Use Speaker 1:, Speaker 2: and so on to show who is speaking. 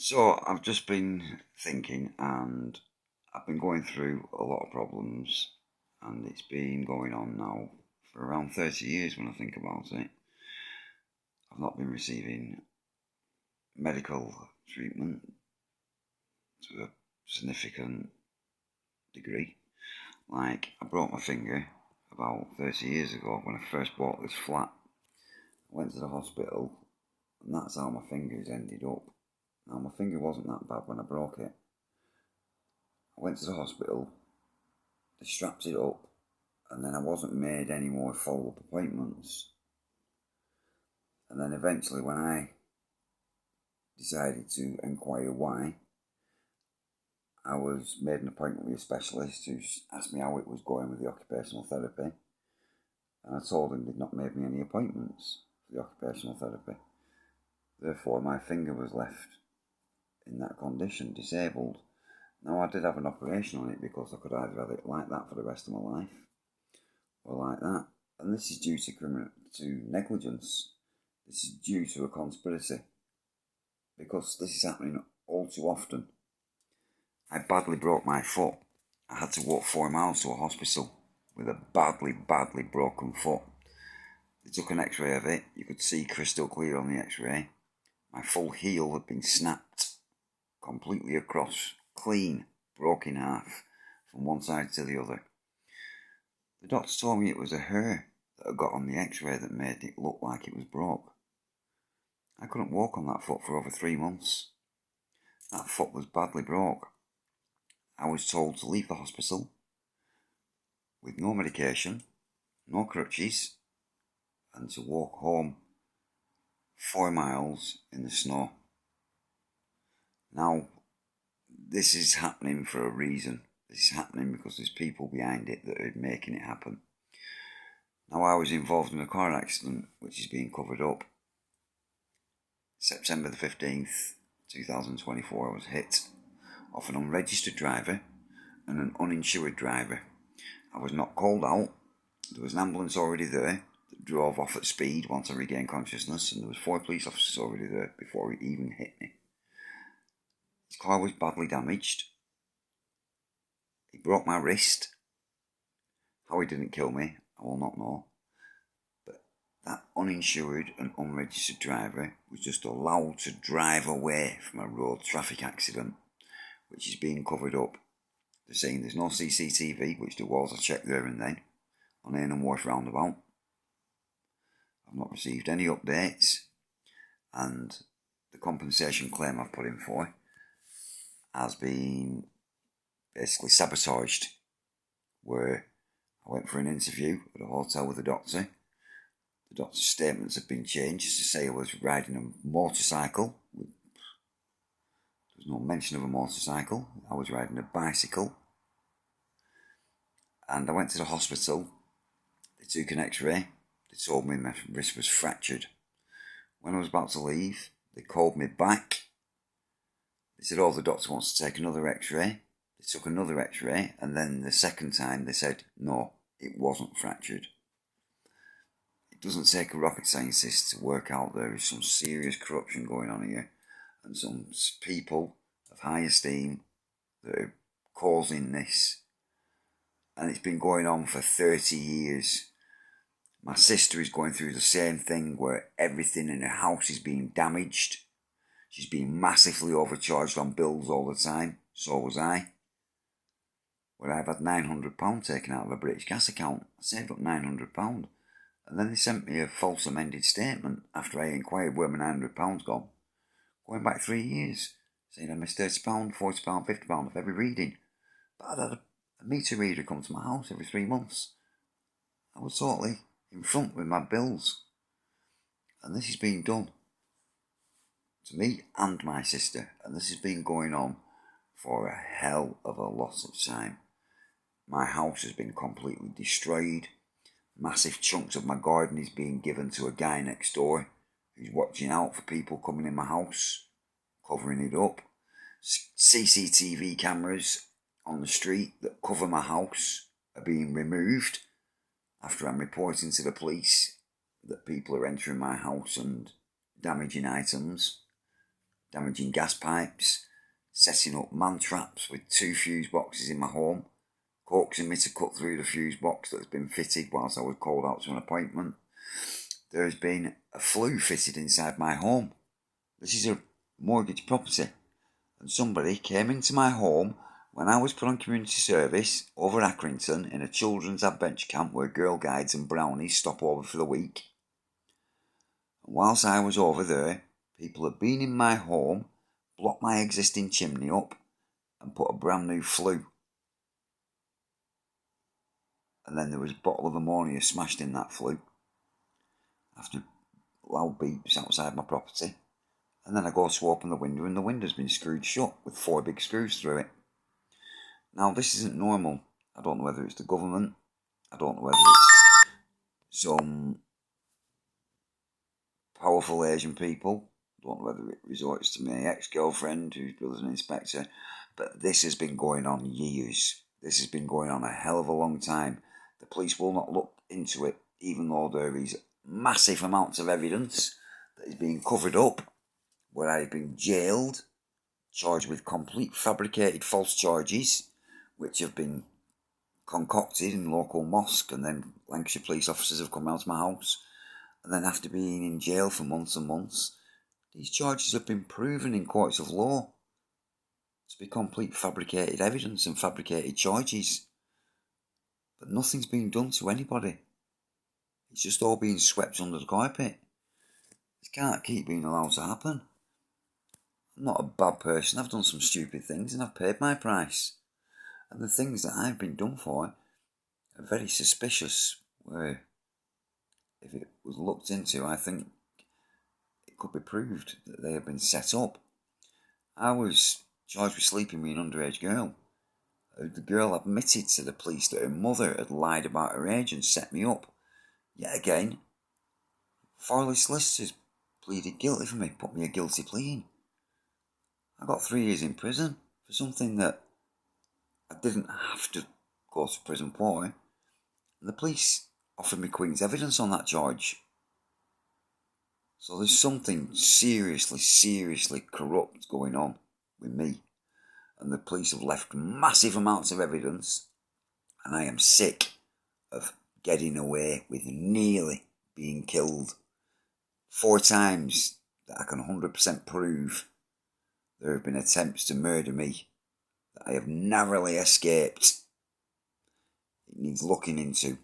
Speaker 1: So I've just been thinking, and I've been going through a lot of problems, and it's been going on now for around 30 years when I think about it. I've not been receiving medical treatment to a significant degree. Like, I broke my finger about 30 years ago when I first bought this flat. I went to the hospital, and that's how my fingers ended up. Now, my finger wasn't that bad when I broke it. I went to the hospital, they strapped it up, and then I wasn't made any more follow-up appointments. And then eventually, when I decided to inquire why, I was made an appointment with a specialist who asked me how it was going with the occupational therapy. And I told him they'd not made me any appointments for the occupational therapy. Therefore, my finger was left in that condition, disabled. Now, I did have an operation on it because I could either have it like that for the rest of my life or like that. And this is due to negligence. This is due to a conspiracy, because this is happening all too often. I badly broke my foot. I had to walk 4 miles to a hospital with a badly broken foot. They took an x-ray of it. You could see crystal clear on the x-ray. My full heel had been snapped completely across, clean, broke in half from one side to the other. The doctor told me it was a hair that had got on the x-ray that made it look like it was broke. I couldn't walk on that foot for over 3 months. That foot was badly broke. I was told to leave the hospital with no medication, no crutches, and to walk home 4 miles in the snow. Now, this is happening for a reason. This is happening because there's people behind it that are making it happen. Now, I was involved in a car accident which is being covered up. September the 15th, 2024, I was hit off an unregistered driver and an uninsured driver. I was not called out. There was an ambulance already there that drove off at speed once I regained consciousness, and there was 4 police officers already there before he even hit me. His car was badly damaged. He broke my wrist. How he didn't kill me, I will not know. But that uninsured and unregistered driver was just allowed to drive away from a road traffic accident, which is being covered up. They're saying there's no CCTV, which there was. I checked there and then on Arnhem Wharf roundabout. I've not received any updates, and the compensation claim I've put in for has been basically sabotaged, where I went for an interview at a hotel with a doctor. The doctor's statements have been changed to say I was riding a motorcycle. There was no mention of a motorcycle. I was riding a bicycle. And I went to the hospital. They took an x-ray. They told me my wrist was fractured. When I was about to leave, they called me back. They said, the doctor wants to take another x-ray. They took another x-ray, and then the second time they said, no, it wasn't fractured. It doesn't take a rocket scientist to work out there is some serious corruption going on here, and some people of high esteem that are causing this. And it's been going on for 30 years. My sister is going through the same thing, where everything in her house is being damaged. She's being massively overcharged on bills all the time. So was I. Where I've had £900 taken out of a British gas account. I saved up £900. And then they sent me a false amended statement after I inquired where my £900 gone. Going back 3 years. Saying I missed £30, £40, £50 of every reading. But I'd had a meter reader come to my house every 3 months. I was totally in front with my bills. And this is being done to me and my sister. And this has been going on for a hell of a lot of time. My house has been completely destroyed. Massive chunks of my garden is being given to a guy next door who's watching out for people coming in my house, covering it up. CCTV cameras on the street that cover my house are being removed after I'm reporting to the police that people are entering my house and damaging items. damaging gas pipes, setting up man traps with 2 fuse boxes in my home, coaxing me to cut through the fuse box that has been fitted whilst I was called out to an appointment. There has been a flue fitted inside my home. This is a mortgage property, and somebody came into my home when I was put on community service over Accrington in a children's adventure camp where Girl Guides and Brownies stop over for the week. And whilst I was over there, people had been in my home, blocked my existing chimney up, and put a brand new flue. And then there was a bottle of ammonia smashed in that flue after loud beeps outside my property. And then I go to open the window and the window's been screwed shut with 4 big screws through it. Now, this isn't normal. I don't know whether it's the government. I don't know whether it's some powerful Asian people. I don't know whether it resorts to my ex-girlfriend, whose brother's an inspector. But this has been going on years. This has been going on a hell of a long time. The police will not look into it, even though there is massive amounts of evidence that is being covered up, where I've been jailed, charged with complete fabricated false charges, which have been concocted in local mosque, and then Lancashire police officers have come round to my house, and then after being in jail for months and months, these charges have been proven in courts of law to be complete fabricated evidence and fabricated charges. But nothing's been done to anybody. It's just all being swept under the carpet. It can't keep being allowed to happen. I'm not a bad person. I've done some stupid things and I've paid my price. And the things that I've been done for are very suspicious, where if it was looked into, I think it could be proved that they have been set up. I was charged with sleeping with an underage girl. The girl admitted to the police that her mother had lied about her age and set me up. Yet again, Farley solicitors pleaded guilty for me, put me a guilty plea in. I got 3 years in prison for something that I didn't have to go to prison for. And the police offered me Queen's evidence on that charge. So there's something seriously corrupt going on with me. And the police have left massive amounts of evidence. And I am sick of getting away with nearly being killed. 4 times that I can 100% prove there have been attempts to murder me that I have narrowly escaped. It needs looking into.